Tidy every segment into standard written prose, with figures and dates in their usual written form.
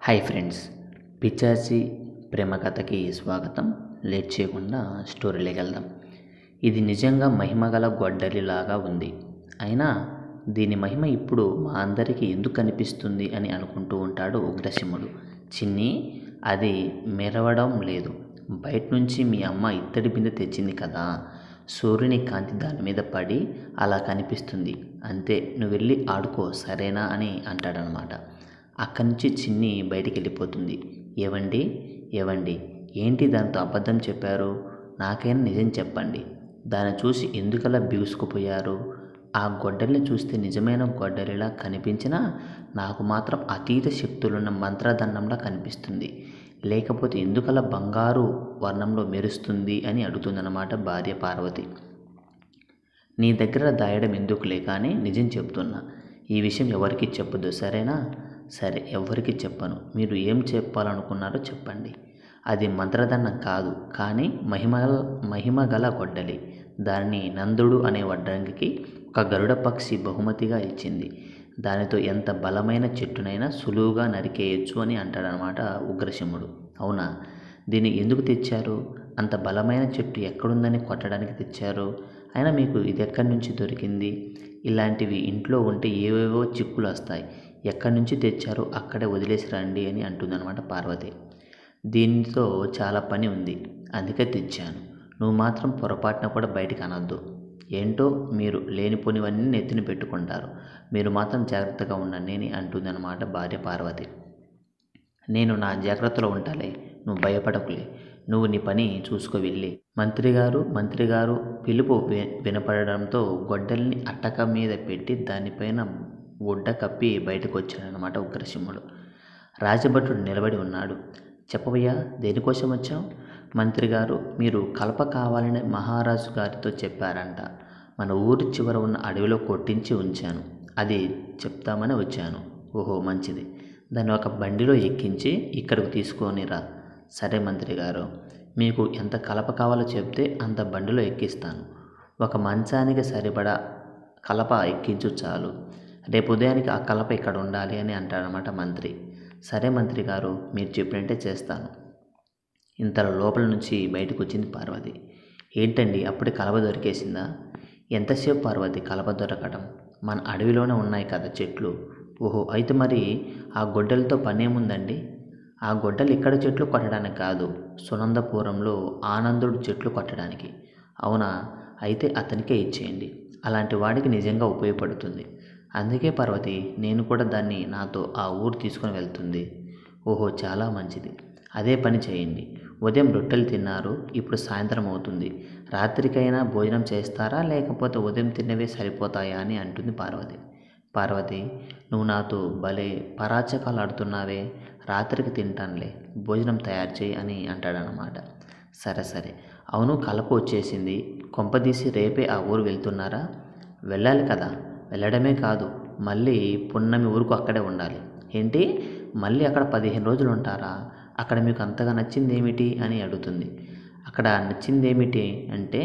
Hi friends, పిచ్చాచి ప్రేమ కథకి స్వాగతం. Late చేయకుండా స్టోరీలోకి వెళ్దాం. ఇది నిజంగా మహిమగల గొడ్డలిలాగా ఉంది. అయినా దీని మహిమ ఇప్పుడు మా అందరికీ ఎందుకు కనిపిస్తుంది అని అనుకుంటూ ఉంటాడు ఉగ్రసింహుడు. చిన్ని, అది మెరవడం లేదు. బయట నుంచి మీ అమ్మ ఇత్తడి బిందె తెచ్చింది కదా, సూర్యుని కాంతి దాని మీద పడి అలా కనిపిస్తుంది. అంతే, నువ్వు వెళ్ళి ఆడుకో సరేనా అని అంటాడనమాట. అక్కడి నుంచి చిన్ని బయటికి వెళ్ళిపోతుంది. ఏవండి ఏవండి, ఏంటి దాంతో అబద్ధం చెప్పారు? నాకైనా నిజం చెప్పండి. దాన్ని చూసి ఎందుకలా బిగుసుకుపోయారు? ఆ గొడ్డలిని చూస్తే నిజమైన గొడ్డలిలా కనిపించినా నాకు మాత్రం అతీత శక్తులున్న మంత్రదండంలా కనిపిస్తుంది. లేకపోతే ఎందుకలా బంగారు వర్ణంలో మెరుస్తుంది అని అడుగుతుందన్నమాట భార్య పార్వతి. నీ దగ్గర దాయడం ఎందుకులే కానీ నిజం చెప్తున్నా. ఈ విషయం ఎవరికి చెప్పొద్దు సరేనా? సరే, ఎవ్వరికి చెప్పను. మీరు ఏం చెప్పాలనుకున్నారో చెప్పండి. అది మంత్రదండం కాదు, కానీ మహిమగల గొడ్డలి. దాన్ని నందుడు అనే వడ్రంగికి ఒక గరుడ పక్షి బహుమతిగా ఇచ్చింది. దానితో ఎంత బలమైన చెట్టునైనా సులువుగా నరికేయచ్చు అని అంటాడనమాట ఉగ్రసింహుడు. అవునా? దీన్ని ఎందుకు తెచ్చారు? అంత బలమైన చెట్టు ఎక్కడుందని కొట్టడానికి తెచ్చారు. అయినా మీకు ఇది ఎక్కడి నుంచి దొరికింది? ఇలాంటివి ఇంట్లో ఉంటే ఏవేవో చిక్కులు వస్తాయి. ఎక్కడి నుంచి తెచ్చారో అక్కడే వదిలేసి రండి అని అంటుందన్నమాట పార్వతి. దీనితో చాలా పని ఉంది, అందుకే తెచ్చాను. నువ్వు మాత్రం పొరపాటున కూడా బయటికి అనొద్దు. ఏంటో మీరు లేనిపోనివన్నీ నెత్తిన పెట్టుకుంటారు. మీరు మాత్రం జాగ్రత్తగా ఉండండి అని అంటుందన్నమాట భార్య పార్వతి. నేను నా జాగ్రత్తలో ఉంటాలే, నువ్వు భయపడకులే. నువ్వు నీ పని చూసుకో వెళ్ళి. మంత్రిగారు పిలుపు వినపడడంతో గొడ్డలిని అట్టక మీద పెట్టి దానిపైన గుడ్డ కప్పి బయటకు వచ్చాడనమాట ఉగ్రసింహుడు. రాజభటుడు నిలబడి ఉన్నాడు. చెప్పవయ్యా, దేనికోసం వచ్చావు? మంత్రిగారు, మీరు కలప కావాలని మహారాజు గారితో చెప్పారంట. మన ఊరి చివర ఉన్న అడవిలో కొట్టించి ఉంచాను. అది చెప్తామని వచ్చాను. ఓహో, మంచిది. దాన్ని ఒక బండిలో ఎక్కించి ఇక్కడికి తీసుకొనిరా. సరే మంత్రిగారు, మీకు ఎంత కలప కావాలో చెప్తే అంత బండిలో ఎక్కిస్తాను. ఒక మంచానికి సరిపడా కలప ఎక్కించు చాలు. రేపు ఉదయానికి ఆ కలప ఇక్కడ ఉండాలి అని అంటాడనమాట మంత్రి. సరే మంత్రి గారు, మీరు చెప్పినట్టే చేస్తాను. ఇంతలో లోపల నుంచి బయటకు వచ్చింది పార్వతి. ఏంటండి, అప్పుడే కలప దొరికేసిందా? ఎంతసేపు పార్వతి కలప దొరకడం? మన అడవిలోనే ఉన్నాయి కదా చెట్లు. ఓహో, అయితే మరి ఆ గొడ్డలతో పనేముందండి? ఆ గొడ్డలు ఇక్కడ చెట్లు కొట్టడానికి కాదు, సునందపురంలో ఆనందుడు చెట్లు కొట్టడానికి. అవునా? అయితే అతనికే ఇచ్చేయండి. అలాంటి వాడికి నిజంగా ఉపయోగపడుతుంది. అందుకే పార్వతి నేను కూడా దాన్ని నాతో ఆ ఊరు తీసుకొని వెళ్తుంది. ఓహో, చాలా మంచిది. అదే పని చేయండి. ఉదయం రొట్టెలు తిన్నారు, ఇప్పుడు సాయంత్రం అవుతుంది. రాత్రికైనా భోజనం చేస్తారా, లేకపోతే ఉదయం తిన్నవే సరిపోతాయా అని అంటుంది పార్వతి. పార్వతి, నువ్వు నాతో భలే పరాచకాలు ఆడుతున్నావే. రాత్రికి తింటానులే, భోజనం తయారు చేయి అని అంటాడనమాట. సరే సరే. అవును, కలప వచ్చేసింది. కొంపదీసి రేపే ఆ ఊరు వెళ్తున్నారా? వెళ్ళాలి కదా. వెళ్ళడమే కాదు, మళ్ళీ పున్నమి ఊరుకు అక్కడే ఉండాలి. ఏంటి, మళ్ళీ అక్కడ 15 రోజులు ఉంటారా? అక్కడ మీకు అంతగా నచ్చింది ఏమిటి అని అడుగుతుంది. అక్కడ నచ్చిందేమిటి అంటే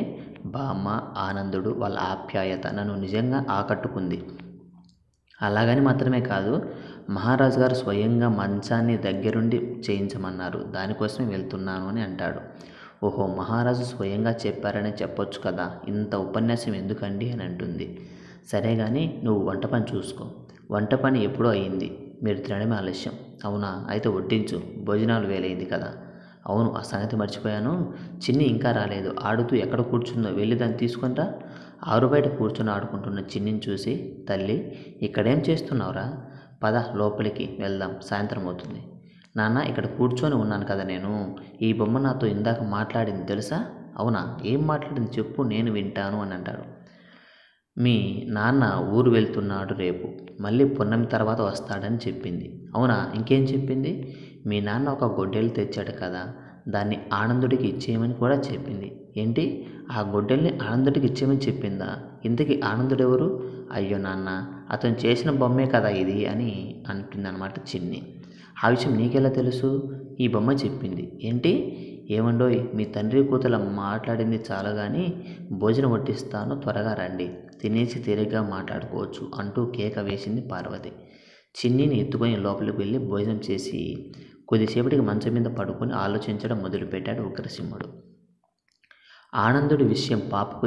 బామ్మ, ఆనందుడు, వాళ్ళ ఆప్యాయత నన్ను నిజంగా ఆకట్టుకుంది. అలాగని మాత్రమే కాదు, మహారాజు గారు స్వయంగా మంచాన్ని దగ్గరుండి చేయించమన్నారు. దానికోసమే వెళ్తున్నాను అని అంటాడు. ఓహో, మహారాజు స్వయంగా చెప్పారనే చెప్పొచ్చు కదా, ఇంత ఉపన్యాసం ఎందుకండి అని అంటుంది. సరే కానీ నువ్వు వంట పని చూసుకో. వంట పని ఎప్పుడో అయ్యింది, మీరు తినడమే ఆలస్యం. అవునా? అయితే వడ్డించు, భోజనాలు వేలైంది కదా. అవును, ఆ సంగతి మర్చిపోయాను. చిన్ని ఇంకా రాలేదు. ఆడుతూ ఎక్కడ కూర్చుందో వెళ్ళి దాన్ని తీసుకుంటా. ఆరు బయట కూర్చొని ఆడుకుంటున్న చిన్నిని చూసి, తల్లి ఇక్కడేం చేస్తున్నావురా? పద లోపలికి వెళ్దాం, సాయంత్రం అవుతుంది. నాన్న, ఇక్కడ కూర్చొని ఉన్నాను కదా నేను. ఈ బొమ్మ నాతో ఇందాక మాట్లాడింది తెలుసా? అవునా? ఏం మాట్లాడింది చెప్పు, నేను వింటాను అని అంటాడు. మీ నాన్న ఊరు వెళ్తున్నాడు రేపు, మళ్ళీ పున్నమి తర్వాత వస్తాడని చెప్పింది. అవునా? ఇంకేం చెప్పింది? మీ నాన్న ఒక గొడ్డలి తెచ్చాడు కదా, దాన్ని ఆనందుడికి ఇచ్చేయమని కూడా చెప్పింది. ఏంటి, ఆ గొడ్డల్ని ఆనందుడికి ఇచ్చేయమని చెప్పిందా? ఇంతకీ ఆనందుడెవరు? అయ్యో నాన్న, అతను చేసిన బొమ్మే కదా ఇది అని అంటుందన్నమాట చిన్ని. ఆ విషయం నీకెలా తెలుసు? ఈ బొమ్మ చెప్పింది. ఏంటి? ఏమండోయ్, మీ తండ్రి కూతుల మాట్లాడింది చాలు కానీ భోజనం వడ్డిస్తాను, త్వరగా రండి, తినేసి తీరిగ్గా మాట్లాడుకోవచ్చు అంటూ కేక వేసింది పార్వతి. చిన్నిని ఎత్తుకొని లోపలికి వెళ్ళి భోజనం చేసి కొద్దిసేపటికి మంచం మీద పడుకొని ఆలోచించడం మొదలుపెట్టాడు ఉగ్రసింహుడు. ఆనందుడి విషయం పాపకు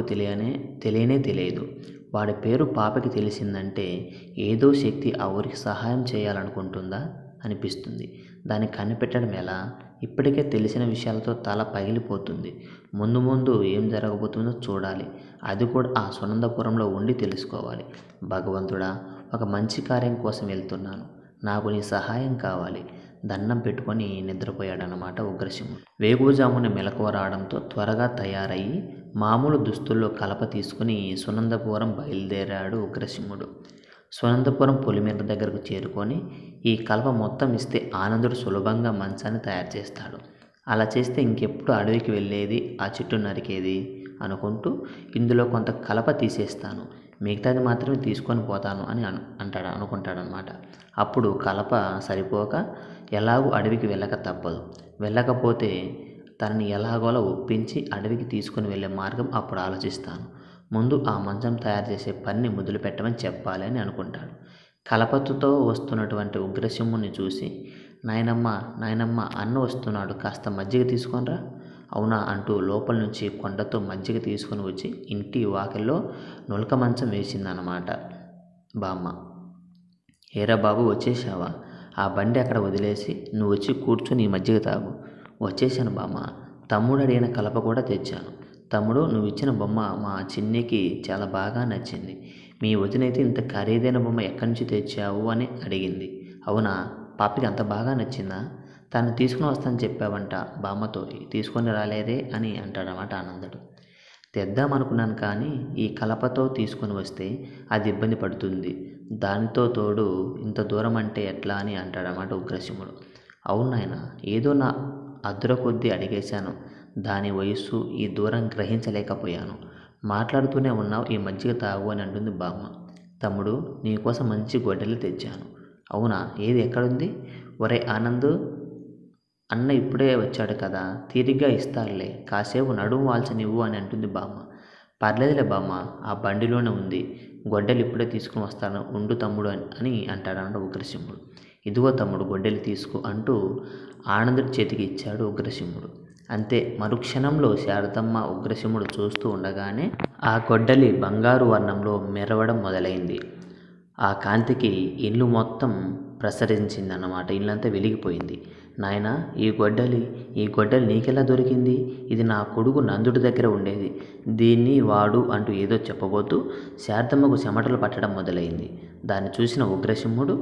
తెలియనే తెలియదు. వాడి పేరు పాపకి తెలిసిందంటే ఏదో శక్తి ఆ ఊరికి సహాయం చేయాలనుకుంటుందా అనిపిస్తుంది. దాన్ని కనిపెట్టడం ఎలా? ఇప్పటికే తెలిసిన విషయాలతో తల పగిలిపోతుంది. ముందు ముందు ఏం జరగబోతుందో చూడాలి. అది కూడా ఆ సునందపురంలో ఉండి తెలుసుకోవాలి. భగవంతుడా, ఒక మంచి కార్యం కోసం వెళ్తున్నాను. నాకు నీ సహాయం కావాలి. దండం పెట్టుకొని నిద్రపోయాడనమాట ఉగ్రసింహుడు. వేకువజామున మెలకువ రావడంతో త్వరగా తయారయ్యి మామూలు దుస్తుల్లో కలప తీసుకుని సునందపురం బయలుదేరాడు ఉగ్రసింహుడు. సునందపురం పొలిమేర దగ్గరకు చేరుకొని ఈ కలప మొత్తం ఇస్తే ఆనందుడు సులభంగా మంచాన్ని తయారు చేస్తాడు. అలా చేస్తే ఇంకెప్పుడు అడవికి వెళ్ళేది, ఆ చెట్టు నరికేది అనుకుంటూ ఇందులో కొంత కలప తీసేస్తాను, మిగతాది మాత్రమే తీసుకొని పోతాను అని అనుకుంటాడనమాట. అప్పుడు కలప సరిపోక ఎలాగూ అడవికి వెళ్ళక తప్పదు. వెళ్ళకపోతే తనని ఎలాగోలా ఒప్పించి అడవికి తీసుకుని వెళ్ళే మార్గం అప్పుడు ఆలోచిస్తాను. ముందు ఆ మంచం తయారు చేసే పనిని మొదలు పెట్టమని చెప్పాలి అని అనుకుంటాడు. కలపతో వస్తున్నటువంటి ఉగ్రసింహుని చూసి, నాయనమ్మ అన్న వస్తున్నాడు, కాస్త మజ్జిగ తీసుకొనిరా. అవునా అంటూ లోపల నుంచి కొండతో మజ్జిగ తీసుకుని వచ్చి ఇంటి వాకిల్లో నులక మంచం వేసిందన్నమాట బామ్మ. ఏరా బాబు, వచ్చేసావా? ఆ బండి అక్కడ వదిలేసి నువ్వు వచ్చి కూర్చొని ఈ మజ్జిగ తాగు. వచ్చేసాను బామ్మ. తమ్ముడు అడిగిన కలప కూడా తెచ్చాను. తమ్ముడు, నువ్వు ఇచ్చిన బొమ్మ మా చిన్నికి చాలా బాగా నచ్చింది. మీ వదినైతే ఇంత ఖరీదైన బొమ్మ ఎక్కడి నుంచి తెచ్చావు అని అడిగింది. అవునా? పాపకి అంత బాగా నచ్చిందా? తను తీసుకుని వస్తానని చెప్పావంట బామ్మతో, తీసుకొని రాలేదే అని అంటాడన్నమాట ఆనందుడు. తెద్దామనుకున్నాను, కానీ ఈ కలపతో తీసుకొని వస్తే అది ఇబ్బంది పడుతుంది. దానితో తోడు ఇంత దూరం అంటే ఎట్లా అని అంటాడన్నమాట ఉగ్రసింహుడు. అవును నాయనా, ఏదో నా అదుర కొద్దీ అడిగేశాను. దాని వయస్సు, ఈ దూరం గ్రహించలేకపోయాను. మాట్లాడుతూనే ఉన్నావు, ఈ మజ్జిగ తాగు అని అంటుంది బామ్మ. తమ్ముడు, నీకోసం మంచి గొడ్డలి తెచ్చాను. అవునా? ఏది ఎక్కడుంది? ఒరే ఆనంద్, అన్న ఇప్పుడే వచ్చాడు కదా, తీరిగ్గా ఇస్తారులే, కాసేపు నడుము వాల్చనివ్వు అని అంటుంది బామ్మ. పర్లేదులే బామ్మ, ఆ బండిలోనే ఉంది. గొడ్డలి ఇప్పుడే తీసుకుని వస్తాను, ఉండు తమ్ముడు అని అంటాడన్నమాట ఉగ్రసింహుడు. ఇదిగో తమ్ముడు, గొడ్డలి తీసుకో అంటూ ఆనందుడి చేతికి ఇచ్చాడు ఉగ్రసింహుడు. అంతే, మరుక్షణంలో శారదమ్మ ఉగ్రసింహుడు చూస్తూ ఉండగానే ఆ గొడ్డలి బంగారు వర్ణంలో మెరవడం మొదలైంది. ఆ కాంతికి ఇల్లు మొత్తం ప్రసరించిందన్నమాట. ఇల్లంతా వెలిగిపోయింది. నాయనా, ఈ గొడ్డలి నీకెలా దొరికింది? ఇది నా కొడుకు నందుడి దగ్గర ఉండేది. దీన్ని వాడు అంటూ ఏదో చెప్పబోతూ శారదమ్మకు చెమటలు పట్టడం మొదలైంది. దాన్ని చూసిన ఉగ్రసింహుడు,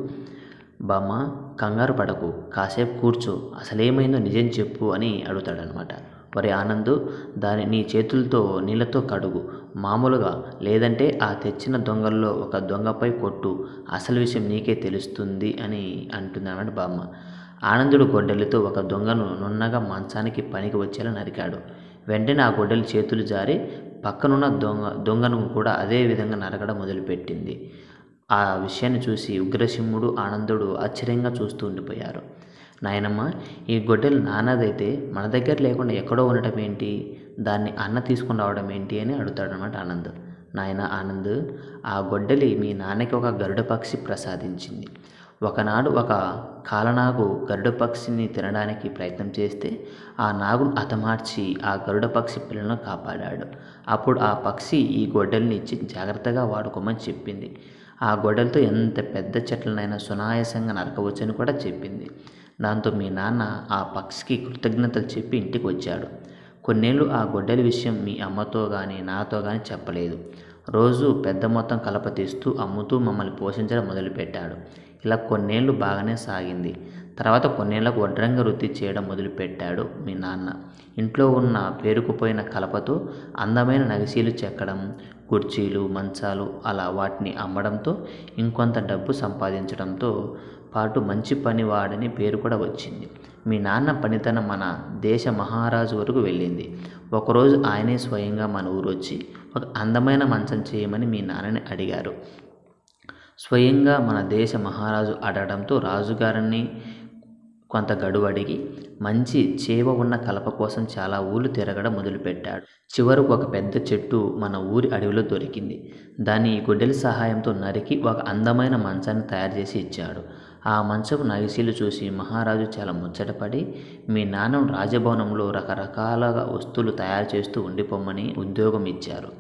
బామ్మ కంగారు పడకు, కాసేపు కూర్చో, అసలేమైందో నిజం చెప్పు అని అడుగుతాడనమాట. ఒరే ఆనందు, దాన్ని నీ చేతులతో నీళ్ళతో కడుగు మామూలుగా, లేదంటే ఆ తెచ్చిన దొంగల్లో ఒక దొంగపై కొట్టు, అసలు విషయం నీకే తెలుస్తుంది అని అంటుందన్నమాట బామ్మ. ఆనందుడు గొడ్డలితో ఒక దొంగను నున్నగా మంచానికి పనికి వచ్చేలా నరికాడు. వెంటనే ఆ గొడ్డలి చేతులు జారి పక్కనున్న దొంగను కూడా అదే విధంగా నరకడం మొదలుపెట్టింది. ఆ విషయాన్ని చూసి ఉగ్రసింహుడు, ఆనందుడు ఆశ్చర్యంగా చూస్తూ ఉండిపోయారు. నాయనమ్మ, ఈ గొడ్డలి నాన్నదైతే మన దగ్గర లేకుండా ఎక్కడో ఉండటం ఏంటి? దాన్ని అన్న తీసుకుని రావడం ఏంటి అని అడుగుతాడనమాట ఆనంద్. నాయన ఆనంద్, ఆ గొడ్డలి మీ నాన్నకి ఒక గరుడ పక్షి ప్రసాదించింది. ఒకనాడు ఒక కాలనాగు గరుడ పక్షిని తినడానికి ప్రయత్నం చేస్తే ఆ నాగును హతమార్చి ఆ గరుడ పక్షి పిల్లలను కాపాడాడు. అప్పుడు ఆ పక్షి ఈ గొడ్డలిని ఇచ్చి జాగ్రత్తగా వాడుకోమని చెప్పింది. ఆ గొడ్డలితో ఎంత పెద్ద చెట్లనైనా సునాయాసంగా నరకవచ్చని కూడా చెప్పింది. దాంతో మీ నాన్న ఆ పక్షికి కృతజ్ఞతలు చెప్పి ఇంటికి వచ్చాడు. కొన్నేళ్ళు ఆ గొడ్డలి విషయం మీ అమ్మతో కానీ నాతో కానీ చెప్పలేదు. రోజు పెద్ద మొత్తం కలప తీస్తూ అమ్ముతూ మమ్మల్ని పోషించడం మొదలుపెట్టాడు. ఇలా కొన్నేళ్ళు బాగానే సాగింది. తర్వాత కొన్నేళ్లకు వడ్రంగ వృత్తి చేయడం మొదలుపెట్టాడు మీ నాన్న. ఇంట్లో ఉన్న పేరుకుపోయిన కలపతో అందమైన నగిశీలు చెక్కడం, కుర్చీలు, మంచాలు, అలా వాటిని అమ్మడంతో ఇంకొంత డబ్బు సంపాదించడంతో పాటు మంచి పనివాడని పేరు కూడా వచ్చింది. మీ నాన్న పనితనం మన దేశ మహారాజు వరకు వెళ్ళింది. ఒకరోజు ఆయనే స్వయంగా మన ఊరు వచ్చి ఒక అందమైన మంచం చేయమని మీ నాన్నని అడిగారు. స్వయంగా మన దేశ మహారాజు అడగడంతో రాజుగారిని కొంత గడువు అడిగి మంచి చేవ ఉన్న కలప కోసం చాలా ఊళ్ళు తిరగడం మొదలుపెట్టాడు. చివరకు ఒక పెద్ద చెట్టు మన ఊరి అడవిలో దొరికింది. దాన్ని గొడ్డలి సహాయంతో నరికి ఒక అందమైన మంచాన్ని తయారు చేసి ఇచ్చాడు. ఆ మంచపు నగిశీలు చూసి మహారాజు చాలా ముచ్చటపడి, మీ నాన్నను రాజభవనంలో రకరకాల వస్తువులు తయారు చేస్తూ ఉండిపోమ్మని ఉద్యోగం ఇచ్చారు.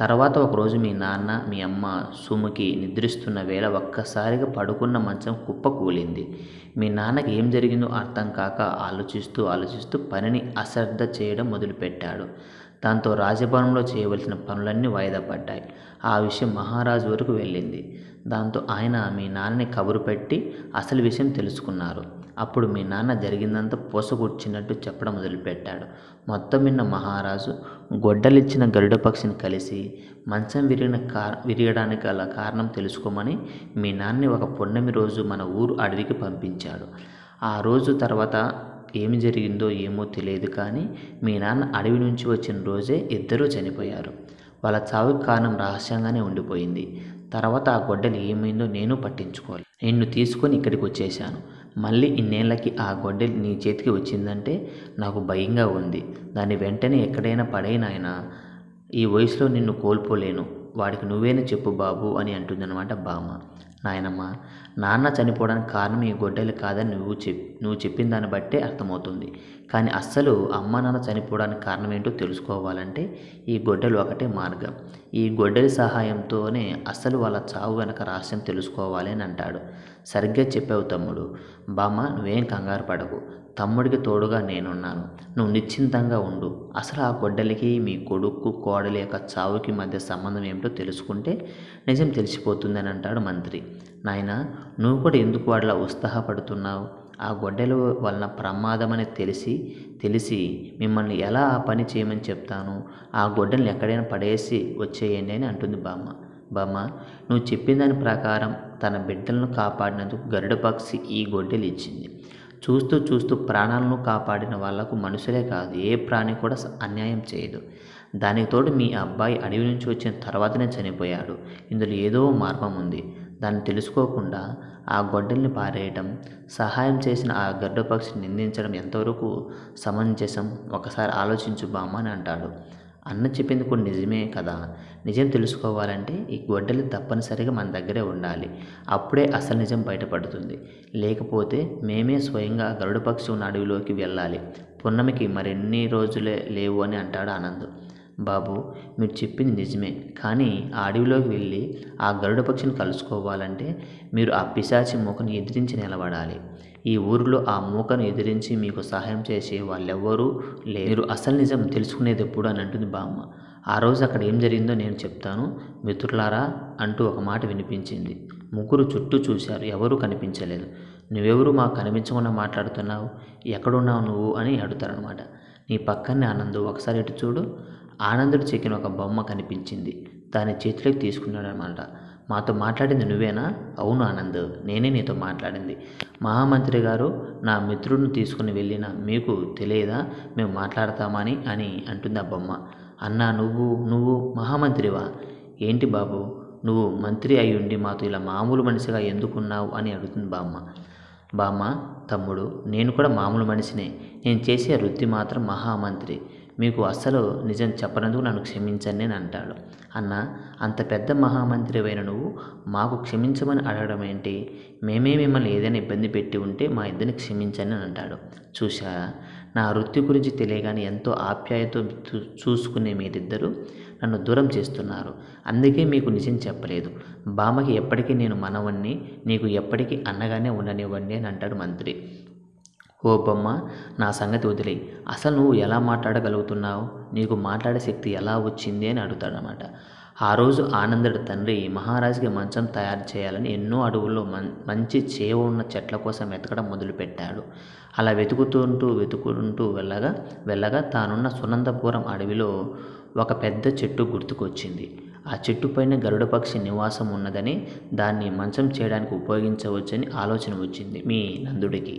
తర్వాత ఒకరోజు మీ నాన్న, మీ అమ్మ సుముకి నిద్రిస్తున్న వేళ ఒక్కసారిగా పడుకున్న మంచం కుప్పకూలింది. మీ నాన్నకి ఏం జరిగిందో అర్థం కాక ఆలోచిస్తూ పనిని అశ్రద్ధ చేయడం మొదలుపెట్టాడు. దాంతో రాజభవనంలో చేయవలసిన పనులన్నీ వాయిదా పడ్డాయి. ఆ విషయం మహారాజు వరకు వెళ్ళింది. దాంతో ఆయన మీ నాన్నని కబురు పెట్టి అసలు విషయం తెలుసుకున్నారు. అప్పుడు మీ నాన్న జరిగిందంతా పూసగుచ్చినట్టు చెప్పడం మొదలుపెట్టాడు. మొత్తం విన్న మహారాజు గొడ్డలిచ్చిన గరుడ పక్షిని కలిసి మంచం విరగడానికి గల కారణం తెలుసుకోమని మీ నాన్నని ఒక పున్నమి రోజు మన ఊరు అడవికి పంపించాడు. ఆ రోజు తర్వాత ఏమి జరిగిందో ఏమో తెలియదు, కానీ మీ నాన్న అడవి నుంచి వచ్చిన రోజే ఇద్దరూ చనిపోయారు. వాళ్ళ చావుకి కారణం రహస్యంగానే ఉండిపోయింది. తర్వాత ఆ గొడ్డలి ఏమైందో నేను పట్టించుకోవాలి. నిన్ను తీసుకొని ఇక్కడికి వచ్చేశాను. మళ్ళీ ఇన్నేళ్ళకి ఆ గొడ్డలి నీ చేతికి వచ్చిందంటే నాకు భయంగా ఉంది. దాన్ని వెంటనే ఎక్కడైనా పడేయి నాయనా. ఈ వయసులో నిన్ను కోల్పోలేను. వాడికి నువ్వేనే చెప్పు బాబు అని అంటుందన్నమాట బామ్మ. నాయనమ్మ, నాన్న చనిపోవడానికి కారణం ఈ గొడ్డలి కాదని నువ్వు చెప్పిన దాన్ని బట్టే అర్థమవుతుంది. కానీ అస్సలు అమ్మ నాన్న చనిపోవడానికి కారణం ఏంటో తెలుసుకోవాలంటే ఈ గొడ్డలి ఒకటే మార్గం. ఈ గొడ్డలి సహాయంతోనే అస్సలు వాళ్ళ చావు వెనక రహస్యం తెలుసుకోవాలి అని అంటాడు. సరిగ్గా చెప్పావు తమ్ముడు. బామ్మ, నువ్వేం కంగారు పడకు. తమ్ముడికి తోడుగా నేనున్నాను. నువ్వు నిశ్చింతంగా ఉండు. అసలు ఆ గొడ్డలికి మీ కొడుకు కోడలి యొక్క చావుకి మధ్య సంబంధం ఏమిటో తెలుసుకుంటే నిజం తెలిసిపోతుందని అంటాడు మంత్రి. నాయనా, నువ్వు కూడా ఎందుకు వాడిలా ఉత్సాహపడుతున్నావు? ఆ గొడ్డలి వలన ప్రమాదమని తెలిసి మిమ్మల్ని ఎలా ఆ పని చేయమని చెప్తాను. ఆ గొడ్డలిని ఎక్కడైనా పడేసి వచ్చేయండి అని అంటుంది బామ్మ. బామ్మ, నువ్వు చెప్పిన దాని ప్రకారం తన బిడ్డలను కాపాడినందుకు గరుడ పక్షి ఈ గొడ్డలి ఇచ్చింది. చూస్తూ ప్రాణాలను కాపాడిన వాళ్లకు మనుషులే కాదు, ఏ ప్రాణి కూడా అన్యాయం చేయదు. దానికి తోడు మీ అబ్బాయి అడవి నుంచి వచ్చిన తర్వాతనే చనిపోయాడు. ఇందులో ఏదో మర్మం ఉంది. దాన్ని తెలుసుకోకుండా ఆ గొడ్డల్ని పారేయటం, సహాయం చేసిన ఆ గరుడ పక్షిని నిందించడం ఎంతవరకు సమంజసం? ఒకసారి ఆలోచించు బామ్మ అని అంటాడు. అన్న చెప్పింది కూడా నిజమే కదా. నిజం తెలుసుకోవాలంటే ఈ గొడ్డలి తప్పనిసరిగా మన దగ్గరే ఉండాలి. అప్పుడే అసలు నిజం బయటపడుతుంది. లేకపోతే మేమే స్వయంగా గరుడ పక్షి ఉన్న అడవిలోకి వెళ్ళాలి. పున్నమికి మరిన్ని రోజులే లేవు అని అంటాడు ఆనంద్. బాబు, మీరు చెప్పింది నిజమే, కానీ ఆ అడవిలోకి వెళ్ళి ఆ గరుడ పక్షిని కలుసుకోవాలంటే మీరు ఆ పిశాచి మూకను ఎదిరించి నిలబడాలి. ఈ ఊరిలో ఆ మూకను ఎదిరించి మీకు సహాయం చేసే వాళ్ళెవ్వరూ లేరు. మీరు అసలు నిజం తెలుసుకునేది ఎప్పుడు అని అంటుంది బామ్మ. ఆ రోజు అక్కడ ఏం జరిగిందో నేను చెప్తాను మిత్రులారా అంటూ ఒక మాట వినిపించింది. ముగ్గురు చుట్టూ చూశారు. ఎవరూ కనిపించలేదు. నువ్వెవరు మాకు కనిపించకుండా మాట్లాడుతున్నావు? ఎక్కడున్నావు నువ్వు అని అడుగుతారనమాట. నీ పక్కనే ఆనంద్, ఒకసారి ఇటు చూడు. ఆనందుడు చెక్కిన ఒక బొమ్మ కనిపించింది. దాన్ని చేతిలోకి తీసుకున్నాడు అనమాట. మాతో మాట్లాడింది నువ్వేనా? అవును ఆనంద్, నేనే నీతో మాట్లాడింది. మహామంత్రి గారు నా మిత్రుడిని తీసుకుని వెళ్ళిన మీకు తెలియదా మేము మాట్లాడతామని అని అంటుంది ఆ బొమ్మ. అన్నా, నువ్వు మహామంత్రివా? ఏంటి బాబు, నువ్వు మంత్రి అయ్యుండి మాతో ఇలా మామూలు మనిషిగా ఎందుకున్నావు అని అడుగుతుంది బామ్మ, తమ్ముడు, నేను కూడా మామూలు మనిషినే. నేను చేసే వృత్తి మాత్రం మహామంత్రి. మీకు అస్సలు నిజం చెప్పనందుకు నన్ను క్షమించండి అని అంటాడు. అన్న, అంత పెద్ద మహామంత్రి అయిన నువ్వు మాకు క్షమించమని అడగడం ఏంటి? మేమే మిమ్మల్ని ఏదైనా ఇబ్బంది పెట్టి ఉంటే మా ఇద్దరిని క్షమించండి అని అంటాడు. చూశారా, నా వృత్తి గురించి తెలియగానే ఎంతో ఆప్యాయతో చూసుకునే మీరిద్దరూ నన్ను దూరం చేస్తున్నారు. అందుకే మీకు నిజం చెప్పలేదు. బామ్మకి ఎప్పటికీ నేను మనవణ్ణి, నీకు ఎప్పటికీ అన్నగానే ఉండనివ్వండి అని అంటాడు మంత్రి. ఓ బొమ్మ, నా సంగతి వదిలేయి. అసలు నువ్వు ఎలా మాట్లాడగలుగుతున్నావు? నీకు మాట్లాడే శక్తి ఎలా వచ్చింది అని అడుగుతాడనమాట. ఆ రోజు ఆనందుడి తండ్రి మహారాజుకి మంచం తయారు చేయాలని ఎన్నో అడవుల్లో మంచి చేవ ఉన్న చెట్ల కోసం వెతకడం మొదలుపెట్టాడు. అలా వెతుకుంటూ వెళ్ళగా తానున్న సునందపురం అడవిలో ఒక పెద్ద చెట్టు గుర్తుకొచ్చింది. ఆ చెట్టు పైన గరుడ పక్షి నివాసం ఉన్నదని, దాన్ని మంచం చేయడానికి ఉపయోగించవచ్చని ఆలోచన వచ్చింది మీ నందుడికి.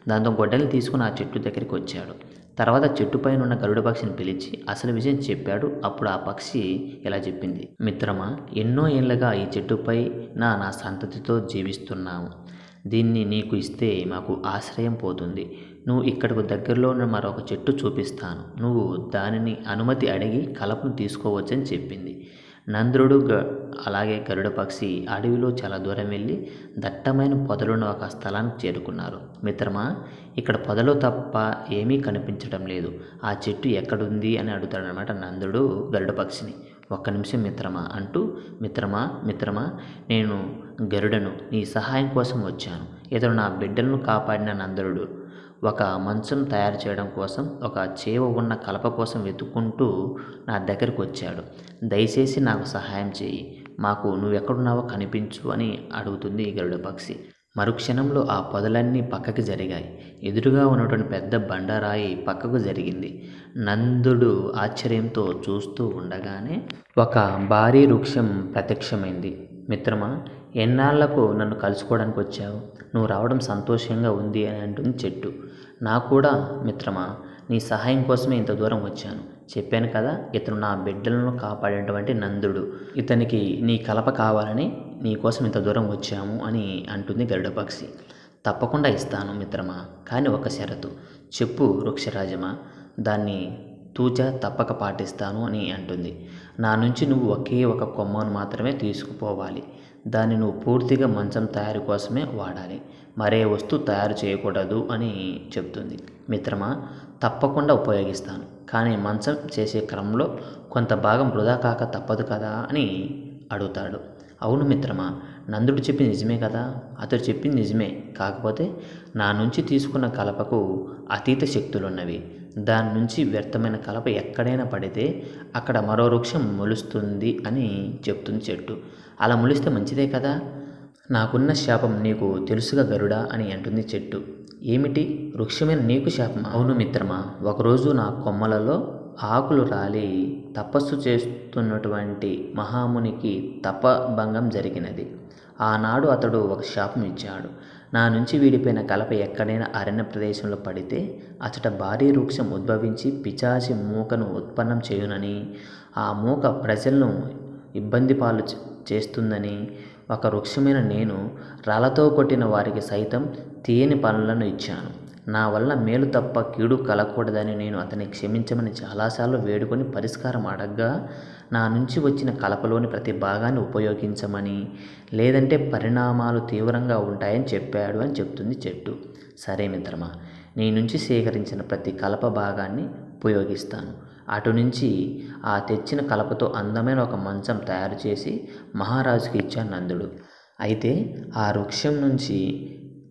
దాంతో గొడ్డలి తీసుకుని ఆ చెట్టు దగ్గరికి వచ్చాడు. తర్వాత చెట్టు పైన ఉన్న గరుడ పక్షిని పిలిచి అసలు విషయం చెప్పాడు. అప్పుడు ఆ పక్షి ఇలా చెప్పింది. మిత్రమా, ఎన్నో ఏళ్ళగా ఈ చెట్టుపై నా సంతతితో జీవిస్తున్నాము. దీన్ని నీకు ఇస్తే మాకు ఆశ్రయం పోతుంది. నువ్వు ఇక్కడకు దగ్గరలో ఉన్న మరొక చెట్టు చూపిస్తాను. నువ్వు దానిని అనుమతి అడిగి కలపను తీసుకోవచ్చని చెప్పింది. నంద్రుడు అలాగే గరుడ పక్షి అడవిలో చాలా దూరం వెళ్ళి దట్టమైన పొదలున్న ఒక స్థలానికి చేరుకున్నారు. మిత్రమా, ఇక్కడ పొదలు తప్ప ఏమీ కనిపించడం లేదు. ఆ చెట్టు ఎక్కడుంది అని అడుగుతాడనమాట నందుడు గరుడ పక్షిని. ఒక్క నిమిషం మిత్రమా అంటూ, మిత్రమా నేను గరుడను, నీ సహాయం కోసం వచ్చాను. ఇతడు నా బిడ్డలను కాపాడిన నందరుడు ఒక మంచం తయారు చేయడం కోసం ఒక చేవ ఉన్న కలప కోసం వెతుక్కుంటూ నా దగ్గరికి వచ్చాడు. దయచేసి నాకు సహాయం చేయి, మాకు నువ్వెక్కడున్నావో కనిపించు అని అడుగుతుంది గరుడ పక్షి. మరుక్షణంలో ఆ పొదలన్నీ పక్కకి జరిగాయి. ఎదురుగా ఉన్నటువంటి పెద్ద బండరాయి పక్కకు జరిగింది. నందుడు ఆశ్చర్యంతో చూస్తూ ఉండగానే ఒక భారీ వృక్షం ప్రత్యక్షమైంది. మిత్రమా, ఎన్నాళ్లకు నన్ను కలుసుకోవడానికి వచ్చావు? నువ్వు రావడం సంతోషంగా ఉంది అని అంటుంది చెట్టు. నాకు కూడా మిత్రమా, నీ సహాయం కోసమే ఇంత దూరం వచ్చాను. చెప్పాను కదా, ఇతను నా బిడ్డలను కాపాడేటువంటి నందుడు. ఇతనికి నీ కలప కావాలని నీ కోసం ఇంత దూరం వచ్చాము అని అంటుంది గరుడ పక్షి. తప్పకుండా ఇస్తాను మిత్రమా, కానీ ఒక షరతు. చెప్పు వృక్షరాజమా, దాన్ని తూచా తప్పక పాటిస్తాను అని అంటుంది. నా నుంచి నువ్వు ఒకే ఒక కొమ్మను మాత్రమే తీసుకుపోవాలి. దాన్ని నువ్వు పూర్తిగా మంచం తయారు కోసమే వాడాలి. మరే వస్తువు తయారు చేయకూడదు అని చెప్తుంది. మిత్రమా, తప్పకుండా ఉపయోగిస్తాను, కానీ మంచం చేసే క్రమంలో కొంత భాగం వృధా కాక తప్పదు కదా అని అడుగుతాడు. అవును మిత్రమా, నందుడు చెప్పింది నిజమే కదా. అతడు చెప్పింది నిజమే, కాకపోతే నా నుంచి తీసుకున్న కలపకు అతీత శక్తులున్నవి. దాని నుంచి వ్యర్థమైన కలప ఎక్కడైనా పడితే అక్కడ మరో వృక్షం మొలుస్తుంది అని చెప్తుంది చెట్టు. అలా మొలిస్తే మంచిదే కదా. నాకున్న శాపం నీకు తెలుసుగా గరుడా అని అంటుంది చెట్టు. ఏమిటి, వృక్షమైన నీకు శాపమా? అవును మిత్రమా, ఒకరోజు నా కొమ్మలలో ఆకులు రాలి తపస్సు చేస్తున్నటువంటి మహామునికి తపభంగం జరిగినది. ఆనాడు అతడు ఒక శాపం ఇచ్చాడు. నా నుంచి వీడిపోయిన కలప ఎక్కడైనా అరణ్య ప్రదేశంలో పడితే అచట భారీ వృక్షం ఉద్భవించి పిచాచి మూకను ఉత్పన్నం చేయునని, ఆ మూక ప్రజలను ఇబ్బంది పాలు చేస్తుందని, ఒక వృక్షమైన నేను రాళ్లతో కొట్టిన వారికి సైతం తీయని పనులను ఇచ్చాను. నా వల్ల మేలు తప్ప కీడు కలగకూడదని నేను అతన్ని క్షమించమని చాలాసార్లు వేడుకొని పరిష్కారం అడగ్గా, నా నుంచి వచ్చిన కలపలోని ప్రతి భాగాన్ని ఉపయోగించమని, లేదంటే పరిణామాలు తీవ్రంగా ఉంటాయని చెప్పాడు అని చెప్తుంది చెట్టు. సరే మిత్రమా, నీ నుంచి సేకరించిన ప్రతి కలప భాగాన్ని ఉపయోగిస్తాను. అటు నుంచి ఆ తెచ్చిన కలపతో అందమైన ఒక మంచం తయారు చేసి మహారాజుకి ఇచ్చాడు నందుడు. అయితే ఆ వృక్షం నుంచి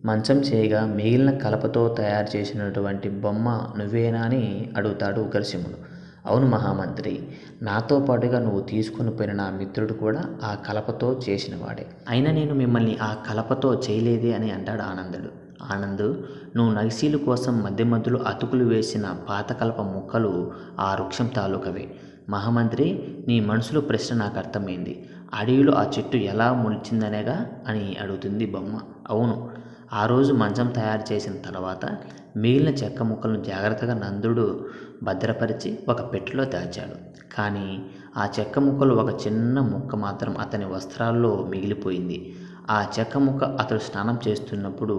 మంచం చేయగా మిగిలిన కలపతో తయారు చేసినటువంటి బొమ్మ నువ్వేనా అని అడుగుతాడు ఉగ్రసింహుడు. అవును మహామంత్రి, నాతో పాటుగా నువ్వు తీసుకుని పోయిన నా మిత్రుడు కూడా ఆ కలపతో చేసినవాడే. అయినా నేను మిమ్మల్ని ఆ కలపతో చేయలేదే అని అంటాడు ఆనందుడు. ఆనంద్, నువ్వు నగిశీలు కోసం మధ్య మధ్యలో అతుకులు వేసిన పాత కలప ముక్కలు ఆ వృక్షం తాలూకవే. మహామంత్రి, నీ మనసులో ప్రశ్న నాకు అర్థమైంది. అడవిలో ఆ చెట్టు ఎలా మొలిచిందనేగా అని అడుగుతుంది బొమ్మ. అవును, ఆ రోజు మంచం తయారు చేసిన తర్వాత మిగిలిన చెక్క ముక్కలను జాగ్రత్తగా నందుడు భద్రపరిచి ఒక పెట్టెలో దాచాడు. కానీ ఆ చెక్క ముక్కలు ఒక చిన్న ముక్క మాత్రం అతని వస్త్రాల్లో మిగిలిపోయింది. ఆ చెక్క ముక్క అతడు స్నానం చేస్తున్నప్పుడు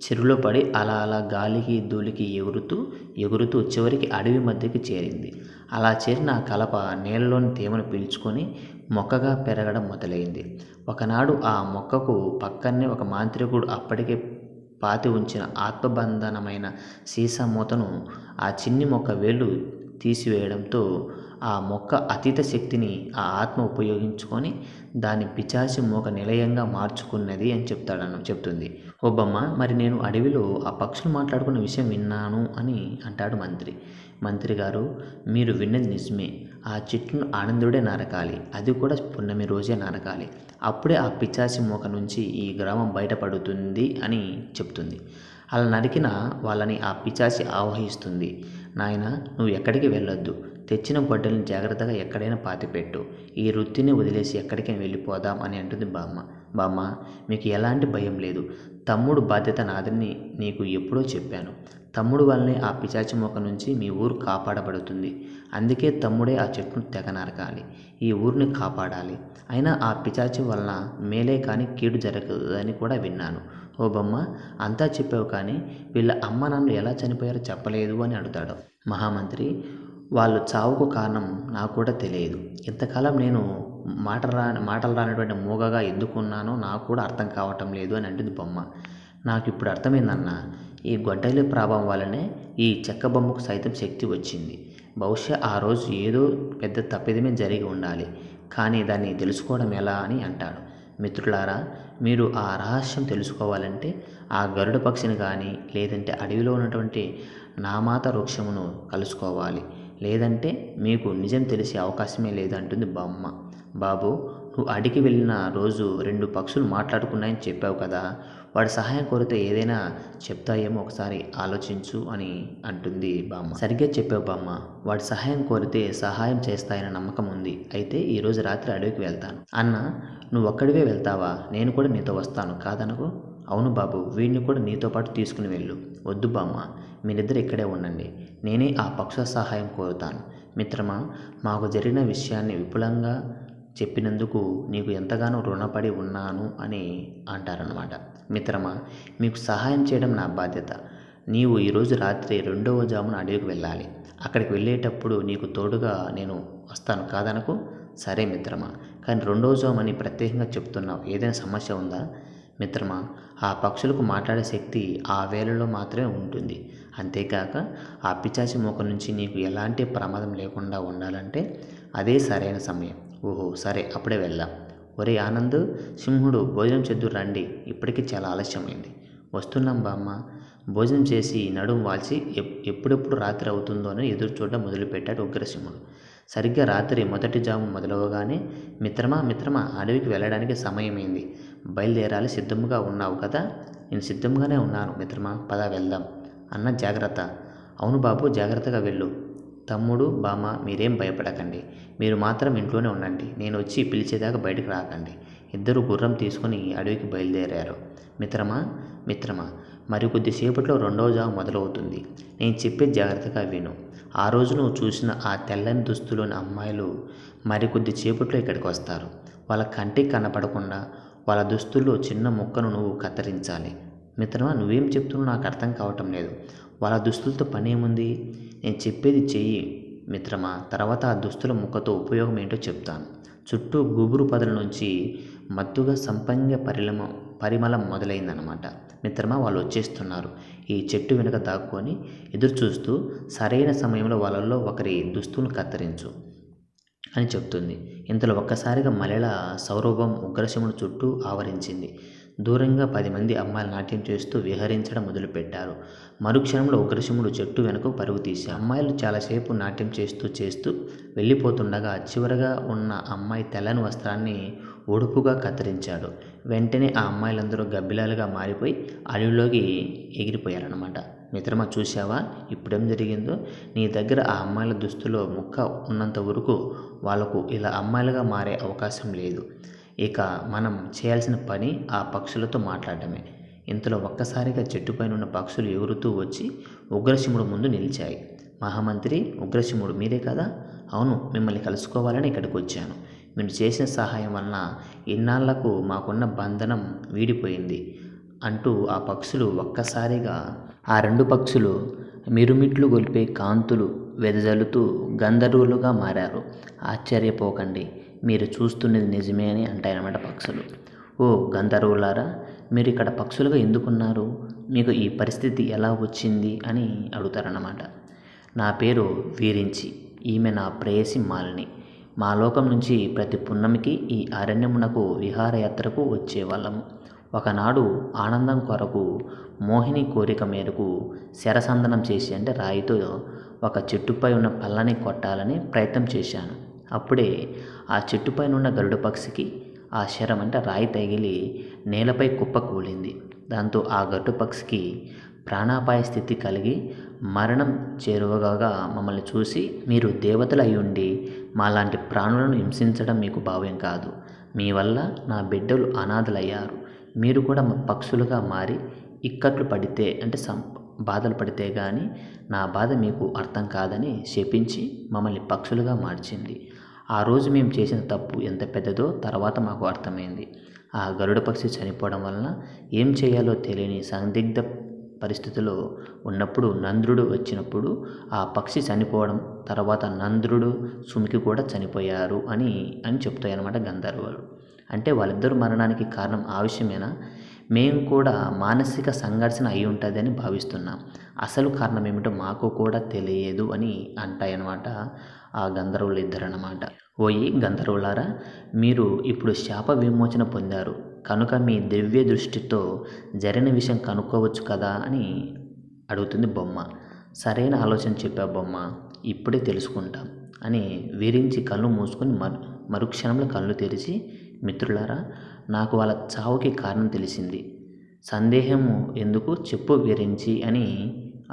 చెరువులో పడి అలా అలా గాలికి ధూళికి ఎగురుతూ చివరికి అడవి మధ్యకి చేరింది. అలా చేరిన ఆ కలప నేలలోని తేమను పీల్చుకొని మొక్కగా పెరగడం మొదలైంది. ఒకనాడు ఆ మొక్కకు పక్కనే ఒక మాంత్రికుడు అప్పటికే పాతి ఉంచిన ఆత్మబంధనమైన సీసా మూతను ఆ చిన్ని మొక్క వేళ్ళు తీసివేయడంతో ఆ మొక్క అతీత శక్తిని ఆ ఆత్మ ఉపయోగించుకొని దాని పిచాచి మూక నిలయంగా మార్చుకున్నది అని చెప్తుంది. ఓ బొమ్మ, మరి నేను అడవిలో ఆ పక్షులు మాట్లాడుకున్న విషయం విన్నాను అని అంటాడు మంత్రి. మంత్రి గారు, మీరు విన్నది నిజమే. ఆ చెట్టును ఆనందుడే నరకాలి, అది కూడా పున్నమి రోజే నరకాలి. అప్పుడే ఆ పిచాచి మూక నుంచి ఈ గ్రామం బయటపడుతుంది అని చెప్తుంది. అలా నరికిన వాళ్ళని ఆ పిచాచి ఆవహిస్తుంది. నాయన, నువ్వు ఎక్కడికి వెళ్ళొద్దు. తెచ్చిన గొడ్డల్ని జాగ్రత్తగా ఎక్కడైనా పాతిపెట్టు. ఈ వృత్తిని వదిలేసి ఎక్కడికైనా వెళ్ళిపోదాం అని అంటుంది బామ్మ. బామ్మ, మీకు ఎలాంటి భయం లేదు. తమ్ముడు బాధ్యత నాదని నీకు ఎప్పుడో చెప్పాను. తమ్ముడు వల్లనే ఆ పిచాచి మొక్క నుంచి మీ ఊరు కాపాడబడుతుంది. అందుకే తమ్ముడే ఆ చెట్టును తెగ నరకాలి, ఈ ఊరిని కాపాడాలి. అయినా ఆ పిచాచి వలన మేలే కానీ కీడు జరగదని కూడా విన్నాను. ఓ బొమ్మ, అంతా చెప్పావు, కానీ వీళ్ళ అమ్మ నాన్న ఎలా చనిపోయారో చెప్పలేదు అని అడుగుతాడు. మహామంత్రి, వాళ్ళు చావుకు కారణం నాకు కూడా తెలియదు. ఇంతకాలం నేను మాటలు రానటువంటి మూగగా ఎందుకున్నానో నాకు కూడా అర్థం కావటం లేదు అని అంటుంది బొమ్మ. నాకు ఇప్పుడు అర్థమైందన్న, ఈ గొడ్డలి ప్రభావం వల్లనే ఈ చెక్క బొమ్మకు సైతం శక్తి వచ్చింది. బహుశా ఆ రోజు ఏదో పెద్ద తప్పిదమే జరిగి ఉండాలి, కానీ దాన్ని తెలుసుకోవడం ఎలా అని అంటాడు. మిత్రులారా, మీరు ఆ రహస్యం తెలుసుకోవాలంటే ఆ గరుడ పక్షిని కానీ, లేదంటే అడవిలో ఉన్నటువంటి నామాత వృక్షమును కలుసుకోవాలి. లేదంటే మీకు నిజం తెలిసే అవకాశమే లేదు అంటుంది బొమ్మ. బాబు, నువ్వు అడిగి వెళ్ళిన రోజు 2 పక్షులు మాట్లాడుకున్నాయని చెప్పావు కదా, వాడి సహాయం కోరితే ఏదైనా చెప్తాయేమో ఒకసారి ఆలోచించు అని అంటుంది బామ్మ. సరిగ్గా చెప్పావు బామ్మ, వాడి సహాయం కోరితే సహాయం చేస్తాయన్న నమ్మకం ఉంది. అయితే ఈరోజు రాత్రి అడవికి వెళ్తాను. అన్న, నువ్వు ఒక్కడివే వెళ్తావా? నేను కూడా నీతో వస్తాను కాదనకు. అవును బాబు, వీడిని కూడా నీతో పాటు తీసుకుని వెళ్ళు. వద్దు బామ్మ, మీరిద్దరు ఇక్కడే ఉండండి, నేనే ఆ పక్షుల సహాయం కోరుతాను. మిత్రమా, మాకు జరిగిన విషయాన్ని విపులంగా చెప్పినందుకు నీకు ఎంతగానో రుణపడి ఉన్నాను అని అంటారనమాట. మిత్రమా, మీకు సహాయం చేయడం నా బాధ్యత. నీవు ఈరోజు రాత్రి 2వ జామున అడవికి వెళ్ళాలి. అక్కడికి వెళ్ళేటప్పుడు నీకు తోడుగా నేను వస్తాను కాదనకు. సరే మిత్రమా, కానీ 2వ జామని ప్రత్యేకంగా చెప్తున్నావు, ఏదైనా సమస్య ఉందా? మిత్రమా, ఆ పక్షులకు మాట్లాడే శక్తి ఆ వేళలో మాత్రమే ఉంటుంది. అంతేకాక ఆ పిశాచి మూక నుంచి నీకు ఎలాంటి ప్రమాదం లేకుండా ఉండాలంటే అదే సరైన సమయం. ఓహో సరే, అప్పుడే వెళ్దాం. ఒరే ఆనంద్, సింహుడు, భోజనం చేద్దురు రండి, ఇప్పటికీ చాలా ఆలస్యమైంది. వస్తున్నాం బామ్మ. భోజనం చేసి నడుం వాల్చి ఎప్పుడెప్పుడు రాత్రి అవుతుందో అని ఎదురు చూడడం మొదలుపెట్టాడు ఉగ్రసింహుడు. సరిగ్గా రాత్రి మొదటి జాము మొదలవగానే, మిత్రమా, అడవికి వెళ్ళడానికి సమయమైంది, బయలుదేరాలి, సిద్ధంగా ఉన్నావు కదా? నేను సిద్ధంగానే ఉన్నాను మిత్రమా, పద వెళ్దాం. అన్న, జాగ్రత్త. అవును బాబు, జాగ్రత్తగా వెళ్ళు. తమ్ముడు, బామ్మ, మీరేం భయపడకండి, మీరు మాత్రం ఇంట్లోనే ఉండండి, నేను వచ్చి పిలిచేదాకా బయటకు రాకండి. ఇద్దరు గుర్రం తీసుకుని అడవికి బయలుదేరారు. మిత్రమా, మరి కొద్దిసేపట్లో 2వ జాము మొదలవుతుంది. నేను చెప్పేది జాగ్రత్తగా విను. ఆ రోజు నువ్వు చూసిన ఆ తెల్లని దుస్తులోని అమ్మాయిలు మరికొద్ది సేపట్లో ఇక్కడికి వస్తారు. వాళ్ళ కంటికి కనపడకుండా వాళ్ళ దుస్తుల్లో చిన్న ముక్కను నువ్వు కత్తిరించాలి. మిత్రమా, నువ్వేం చెప్తున్నావు నాకు అర్థం కావటం లేదు. వాళ్ళ దుస్తులతో పనేముంది? నేను చెప్పేది చెయ్యి మిత్రమా, తర్వాత ఆ దుస్తుల ముక్కతో ఉపయోగం ఏంటో చెప్తాను. చుట్టూ గుబురు పదుల నుంచి మత్తుగా సంపంగ పరిమళం మొదలైందనమాట. మిత్రమా, వాళ్ళు వచ్చేస్తున్నారు. ఈ చెట్టు వెనుక దాక్కొని ఎదురు చూస్తూ సరైన సమయంలో వాళ్ళల్లో ఒకరి దుస్తులను కత్తిరించు అని చెప్తుంది. ఇంతలో ఒక్కసారిగా మలెల సౌరభం ఉగ్రసింహుడు చుట్టూ ఆవరించింది. దూరంగా 10 మంది అమ్మాయిలు నాట్యం చేస్తూ విహరించడం మొదలుపెట్టారు. మరుక్షణంలో ఉగ్రసింహుడు చెట్టు వెనుక పరుగు తీశాడు. అమ్మాయిలు చాలాసేపు నాట్యం చేస్తూ వెళ్ళిపోతుండగా చివరగా ఉన్న అమ్మాయి తెల్లని వస్త్రాన్ని ఒడుపుగా కత్తిరించాడు. వెంటనే ఆ అమ్మాయిలందరూ గబ్బిలాలుగా మారిపోయి అడవిలోకి ఎగిరిపోయారన్నమాట. మిత్రమా, చూశావా ఇప్పుడేం జరిగిందో? నీ దగ్గర ఆ అమ్మాయిల దుస్తులో ముక్క ఉన్నంత వరకు వాళ్లకు ఇలా అమ్మాయిలుగా మారే అవకాశం లేదు. ఇక మనం చేయాల్సిన పని ఆ పక్షులతో మాట్లాడటమే. ఇంతలో ఒక్కసారిగా చెట్టుపైన ఉన్న పక్షులు ఎగురుతూ వచ్చి ఉగ్రసింహుడు ముందు నిలిచాయి. మహామంత్రి, ఉగ్రసింహుడు మీరే కదా? అవును, మిమ్మల్ని కలుసుకోవాలని ఇక్కడికి వచ్చాను. మీరు చేసిన సహాయం వలన ఇన్నాళ్లకు మాకున్న బంధనం వీడిపోయింది అంటూ ఆ పక్షులు ఒక్కసారిగా ఆ 2 పక్షులు మిరుమిట్లు గొలిపే కాంతులు వెదజల్లుతూ గంధర్వులుగా మారారు. ఆశ్చర్యపోకండి, మీరు చూస్తున్నది నిజమే అని అంటాయన్నమాట పక్షులు. ఓ గంధర్వులారా, మీరు ఇక్కడ పక్షులుగా ఎందుకున్నారు? మీకు ఈ పరిస్థితి ఎలా వచ్చింది అని అడుగుతారన్నమాట. నా పేరు వీరించి, ఈమె నా ప్రేయసి మాలిని. మా లోకం నుంచి ప్రతి పున్నమికి ఈ అరణ్యమునకు విహారయాత్రకు వచ్చేవాళ్ళము. ఒకనాడు ఆనందం కొరకు మోహిని కోరిక మేరకు శరసందనం చేసి, అంటే రాయితో ఒక చెట్టుపై ఉన్న పళ్ళని కొట్టాలని ప్రయత్నం చేశాను. అప్పుడే ఆ చెట్టుపైన ఉన్న గరుడ పక్షికి ఆ శరం, అంటే రాయి తగిలి నేలపై కుప్ప కూలింది. దాంతో ఆ గరుడ పక్షికి ప్రాణాపాయ స్థితి కలిగి మరణం చేరువగా మమ్మల్ని చూసి, మీరు దేవతలు అయ్యుండి మాలాంటి ప్రాణులను హింసించడం మీకు భావ్యం కాదు. మీ వల్ల నా బిడ్డలు అనాథలయ్యారు. మీరు కూడా పక్షులుగా మారి ఇక్కట్లు పడితే, అంటే బాధలు పడితే కానీ నా బాధ మీకు అర్థం కాదని శపించి మమ్మల్ని పక్షులుగా మార్చింది. ఆ రోజు మేము చేసిన తప్పు ఎంత పెద్దదో తర్వాత మాకు అర్థమైంది. ఆ గరుడ పక్షి చనిపోవడం వలన ఏం చేయాలో తెలియని సందిగ్ధ పరిస్థితిలో ఉన్నప్పుడు నంద్రుడు వచ్చినప్పుడు ఆ పక్షి చనిపోవడం, తర్వాత నంద్రుడు సుమికి కూడా చనిపోయారు అని చెప్తాయి అన్నమాట గంధర్వులు. అంటే వాళ్ళిద్దరు మరణానికి కారణం ఆ విషయమేనా? మేము కూడా మానసిక సంఘర్షణ అయి ఉంటుందని భావిస్తున్నాం. అసలు కారణం ఏమిటో మాకు కూడా తెలియదు అని అంటాయన్నమాట ఆ గంధర్వులు ఇద్దరన్నమాట. ఓయి గంధర్వులారా, మీరు ఇప్పుడు శాప విమోచన పొందారు కనుక మీ దివ్య దృష్టితో జరిగిన విషయం కనుక్కోవచ్చు కదా అని అడుగుతుంది బొమ్మ. సరైన ఆలోచన చెప్పా బొమ్మ, ఇప్పుడే తెలుసుకుంటాం అని వీరించి కళ్ళు మూసుకొని మరుక్షణంలో కళ్ళు తెరిచి, మిత్రులారా, నాకు వాళ్ళ చావుకి కారణం తెలిసింది. సందేహము ఎందుకు, చెప్పు విరించి అని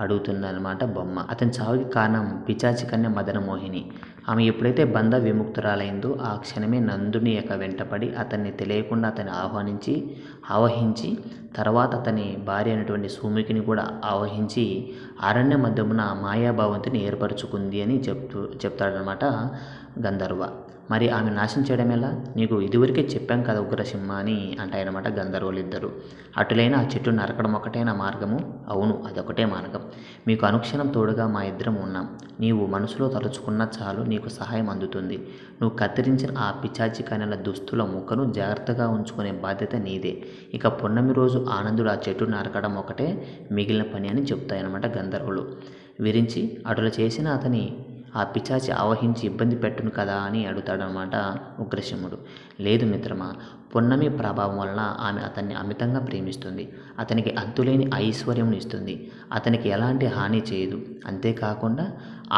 అడుగుతుందన్నమాట బొమ్మ. అతని చావుకి కారణం పిశాచి కన్య మదనమోహిని. ఆమె ఎప్పుడైతే బంధ విముక్తురాలైందో ఆ క్షణమే నందుని యొక్క వెంటపడి అతన్ని తెలియకుండా అతన్ని ఆవహించి తర్వాత అతని భార్య అయినటువంటి సుముఖిని కూడా ఆవహించి అరణ్య మధ్యమున మాయాభావంతిని ఏర్పరచుకుంది అని చెప్తాడనమాట గంధర్వ. మరి ఆమె నాశనం చేయడం ఎలా? నీకు ఇదివరకే చెప్పాం కదా ఉగ్రసింహ అని అంటాయన్నమాట గంధర్వులు ఇద్దరు. అటులైన ఆ చెట్టు నరకడం ఒకటేనా మార్గము? అవును, అదొకటే మార్గం. మీకు అనుక్షణం తోడుగా మా ఇద్దరం ఉన్నాం. నీవు మనసులో తలుచుకున్నా చాలు నీకు సహాయం అందుతుంది. నువ్వు కత్తిరించిన ఆ పిశాచి కన్యల దుస్తుల ముక్కను జాగ్రత్తగా ఉంచుకునే బాధ్యత నీదే. ఇక పున్నమి రోజు ఆనందుడు ఆ చెట్టు నరకడం ఒకటే మిగిలిన పని అని చెప్తాయన్నమాట గంధర్వులు. విరించి అటుల చేసిన అతని ఆ పిశాచి ఆవహించి ఇబ్బంది పెట్టును కదా అని అడుగుతాడనమాట ఉగ్రసింహుడు. లేదు మిత్రమా, పున్నమి ప్రభావం వలన ఆమె అతన్ని అమితంగా ప్రేమిస్తుంది. అతనికి అంతులేని ఐశ్వర్యం ఇస్తుంది. అతనికి ఎలాంటి హాని చేయదు. అంతేకాకుండా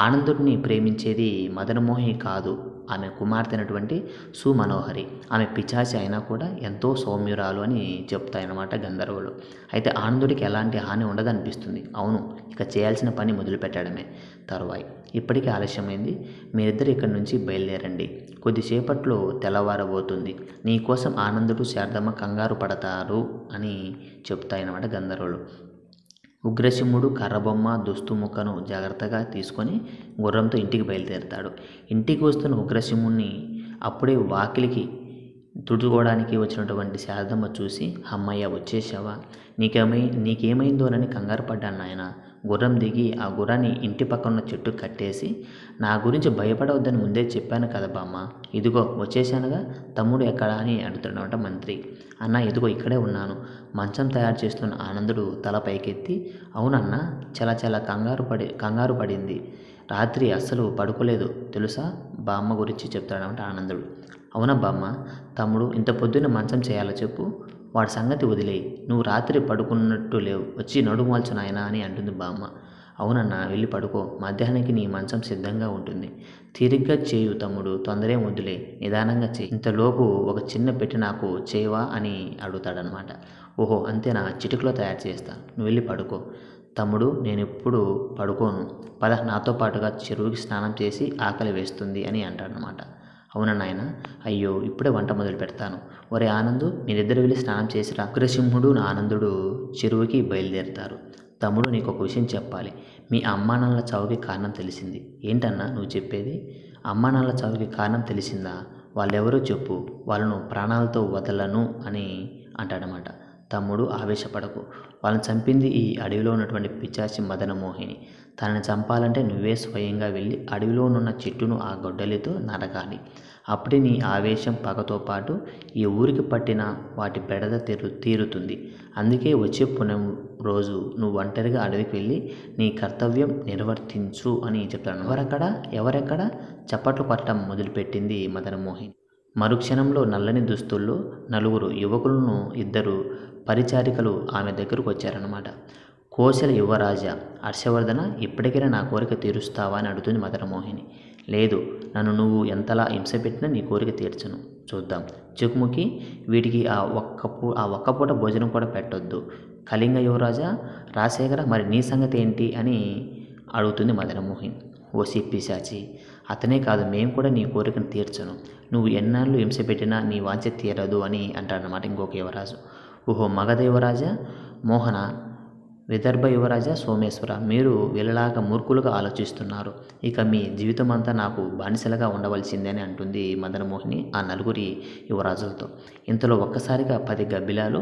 ఆనందుడిని ప్రేమించేది మదనమోహిని కాదు, ఆమె కుమార్తె అయినటువంటి సుమనోహరి. ఆమె పిశాచి అయినా కూడా ఎంతో సౌమ్యురాలు అని చెప్తాయన్నమాట గంధర్వులు. అయితే ఆనందుడికి ఎలాంటి హాని ఉండదనిపిస్తుంది. అవును, ఇక చేయాల్సిన పని మొదలుపెట్టడమే తరువాయి. ఇప్పటికే ఆలస్యమైంది. మీరిద్దరు ఇక్కడి నుంచి బయలుదేరండి. కొద్దిసేపట్లో తెల్లవారబోతుంది. నీకోసం ఆనందుడు శారదమ్మ కంగారు పడతారు అని చెప్తాయన్నమాట గంధర్వులు. ఉగ్రసింహుడు కర్రబొమ్మ దుస్తుముక్కను జాగ్రత్తగా తీసుకొని గుర్రంతో ఇంటికి బయలుదేరుతాడు. ఇంటికి వస్తున్న ఉగ్రసింహుడిని అప్పుడే వాకిలికి తుడుచుకోవడానికి వచ్చినటువంటి శారదమ్మ చూసి, అమ్మయ్య వచ్చేసావా, నీకేమైందోనని కంగారు పడ్డాను నాయన. గుర్రం దిగి ఆ గుర్రాన్ని ఇంటి పక్కన చెట్టు కట్టేసి, నా గురించి భయపడవద్దని ముందే చెప్పాను కదా బామ్మ, ఇదిగో వచ్చేసానుగా, తమ్ముడు ఎక్కడా అని అడుగుతున్నాడట మంత్రి. అన్న ఇదిగో ఇక్కడే ఉన్నాను. మంచం తయారు చేస్తున్న ఆనందుడు తల పైకెత్తి, అవునన్నా, చాలా కంగారు పడింది. రాత్రి అస్సలు పడుకోలేదు తెలుసా బామ్మ గురించి చెప్తాడంట ఆనందుడు. అవునా బామ్మ, తమ్ముడు ఇంత పొద్దున్న మంచం చేయాలో చెప్పు, వాడి సంగతి వదిలేయి. నువ్వు రాత్రి పడుకున్నట్టు లేవు, వచ్చి నడుమోల్చు నాయనా అని అంటుంది బామ్మ. అవునన్నా, వెళ్ళి పడుకో, మధ్యాహ్నానికి నీ మంచం సిద్ధంగా ఉంటుంది. తీరిగ్గా చేయు తమ్ముడు, తొందరే వదిలే, నిదానంగా చేయి. ఇంతలోపు ఒక చిన్న పెట్టి నాకు చేయవా అని అడుగుతాడనమాట. ఓహో అంతేనా, చిటికలో తయారు చేస్తా, నువ్వు వెళ్ళి పడుకో. తమ్ముడు నేనెప్పుడు పడుకోను, పద నాతో పాటుగా చెరువుకి స్నానం చేసి ఆకలి వేస్తుంది అని అంటాడనమాట. అవునా నాయన, అయ్యో ఇప్పుడే వంట మొదలు పెడతాను. ఒరే ఆనందు, మీరిద్దరు వెళ్ళి స్నానం చేసిరా. ఉగ్రసింహుడు ఆనందుడు చెరువుకి బయలుదేరుతారు. తమ్ముడు నీకు ఒక విషయం చెప్పాలి. మీ అమ్మానాన్నల చావుకి కారణం తెలిసింది. ఏంటన్నా నువ్వు చెప్పేది? అమ్మానాన్నల చావుకి కారణం తెలిసిందా? వాళ్ళెవరో చెప్పు, వాళ్ళను ప్రాణాలతో వదలను అని అంటాడనమాట. తమ్ముడు ఆవేశపడకు, వాళ్ళని చంపింది ఈ అడవిలో ఉన్నటువంటి పిశాచి మదనమోహిని. తనని చంపాలంటే నువ్వే స్వయంగా వెళ్ళి అడవిలోనున్న చెట్టును ఆ గొడ్డలితో నరకాలి. అప్పుడే నీ ఆవేశం పగతో పాటు ఈ ఊరికి పట్టిన వాటి బెడద తీరుతుంది. అందుకే వచ్చే పుణ్యం రోజు నువ్వు ఒంటరిగా అడవికి వెళ్ళి నీ కర్తవ్యం నిర్వర్తించు అని చెప్తాను. ఎవరెక్కడ చప్పట్లు కొట్టడం మొదలుపెట్టింది మదనమోహిని. మరుక్షణంలో నల్లని దుస్తుల్లో నలుగురు యువకులను, ఇద్దరు పరిచారికలు ఆమె దగ్గరకు వచ్చారన్నమాట. కోశల యువరాజ హర్షవర్ధన, ఇప్పటికైనా నా కోరిక తీరుస్తావా అని అడుగుతుంది మదనమోహిని. లేదు, నన్ను నువ్వు ఎంతలా హింస పెట్టినా నీ కోరిక తీర్చను, చూద్దాం. చెకుముకి, వీటికి ఆ ఒక్కపూట భోజనం కూడా పెట్టొద్దు. కళింగ యువరాజా రాజశేఖర, మరి నీ సంగతి ఏంటి అని అడుగుతుంది మదనమోహిని. ఓసి పిశాచి, అతనే కాదు, మేము కూడా నీ కోరికను తీర్చను. నువ్వు ఎన్నాళ్ళు హింస పెట్టినా నీ వాంఛ తీరదు అని అంటాడనమాట ఇంకొక యువరాజు. ఓహో మగధ యువరాజా మోహన, విదర్భ యువరాజా సోమేశ్వర, మీరు వీళ్ళలాగా మూర్ఖులుగా ఆలోచిస్తున్నారు. ఇక మీ జీవితం అంతా నాకు బానిసలుగా ఉండవలసిందే అని అంటుంది మదనమోహిని ఆ నలుగురి యువరాజులతో. ఇంతలో ఒక్కసారిగా 10 గబ్బిలాలు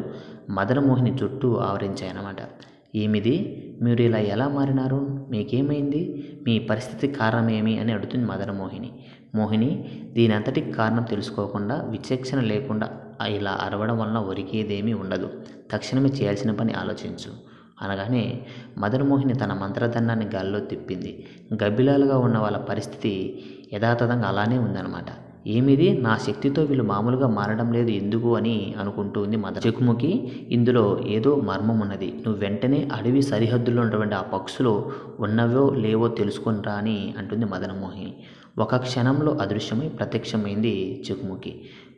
మదనమోహిని చుట్టూ ఆవరించాయన్నమాట. ఏమిది, మీరు ఇలా ఎలా మారినారు, మీకేమైంది, మీ పరిస్థితి కారణమేమి అని అడుగుతుంది మదనమోహిని. మోహిని దీని అంతటికి కారణం తెలుసుకోకుండా, విచక్షణ లేకుండా ఇలా అరవడం వలన ఒరిగేదేమీ ఉండదు. తక్షణమే చేయాల్సిన పని ఆలోచించు అనగానే మదనమోహిని తన మంత్రదండాన్ని గాల్లో తిప్పింది. గబ్బిలాలుగా ఉన్న వాళ్ళ పరిస్థితి యథాతథంగా అలానే ఉందన్నమాట. ఏమిది, నా శక్తితో వీళ్ళు మామూలుగా మారడం లేదు ఎందుకు అని అనుకుంటుంది చెకుముకి. ఇందులో ఏదో మర్మం ఉన్నది. నువ్వు వెంటనే అడవి సరిహద్దుల్లో ఉన్నటువంటి ఆ పక్షులు ఉన్నవో లేవో తెలుసుకొని రా అని అంటుంది మదనమోహిని. ఒక క్షణంలో అదృశ్యమై ప్రత్యక్షమైంది చెకుముకి.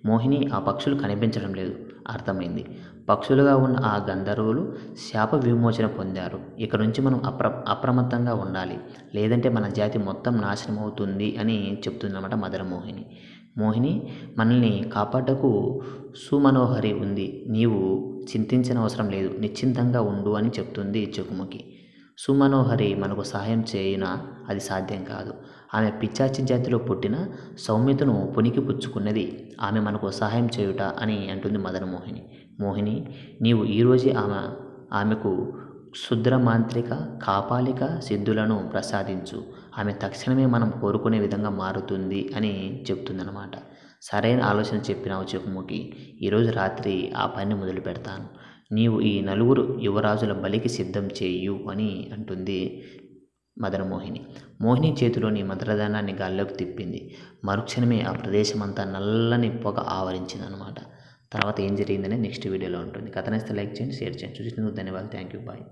మోహిని ఆ పక్షులు కనిపించడం లేదు అర్థమైంది. పక్షులుగా ఉన్న ఆ గంధర్వులు శాప విమోచన పొందారు. ఇక నుంచి మనం అప్రమత్తంగా ఉండాలి, లేదంటే మన జాతి మొత్తం నాశనం అవుతుంది అని చెప్తుందన్నమాట మదనమోహిని. మోహిని, మనల్ని కాపాడకు సుమనోహరి ఉంది, నీవు చింతించిన అవసరం లేదు, నిశ్చింతంగా ఉండు అని చెప్తుంది చెకుముకి. సుమనోహరి మనకు సహాయం చేయునా అది సాధ్యం కాదు. ఆమె పిశాచి జాతిలో పుట్టిన సౌమ్యతను పునికి పుచ్చుకున్నది. ఆమె మనకు సహాయం చేయుట అని అంటుంది మదనమోహిని. మోహిని, నీవు ఈరోజే ఆమెకు క్షుద్ర మాంత్రిక కాపాలిక సిద్ధులను ప్రసాదించు. ఆమె తక్షణమే మనం కోరుకునే విధంగా మారుతుంది అని చెప్తుందన్నమాట. సరైన ఆలోచన చెప్పినావు చెకుముకి. ఈరోజు రాత్రి ఆ పని మొదలు పెడతాను. నీవు ఈ 4 యువరాజుల బలికి సిద్ధం చేయు అని అంటుంది మదనమోహిని. మోహిని చేతిలోని మంత్రదండాన్ని గాల్లోకి తిప్పింది. మరుక్షణమే ఆ ప్రదేశం అంతా నల్లని పొగ ఆవరించిందనమాట. తర్వాత ఏం జరిగిందనే నెక్స్ట్ వీడియోలో ఉంటుంది. కథ నచ్చితే లైక్ చేయండి, షేర్ చేయండి. చూసినందుకు ధన్యవాదాలు. Thank you, bye.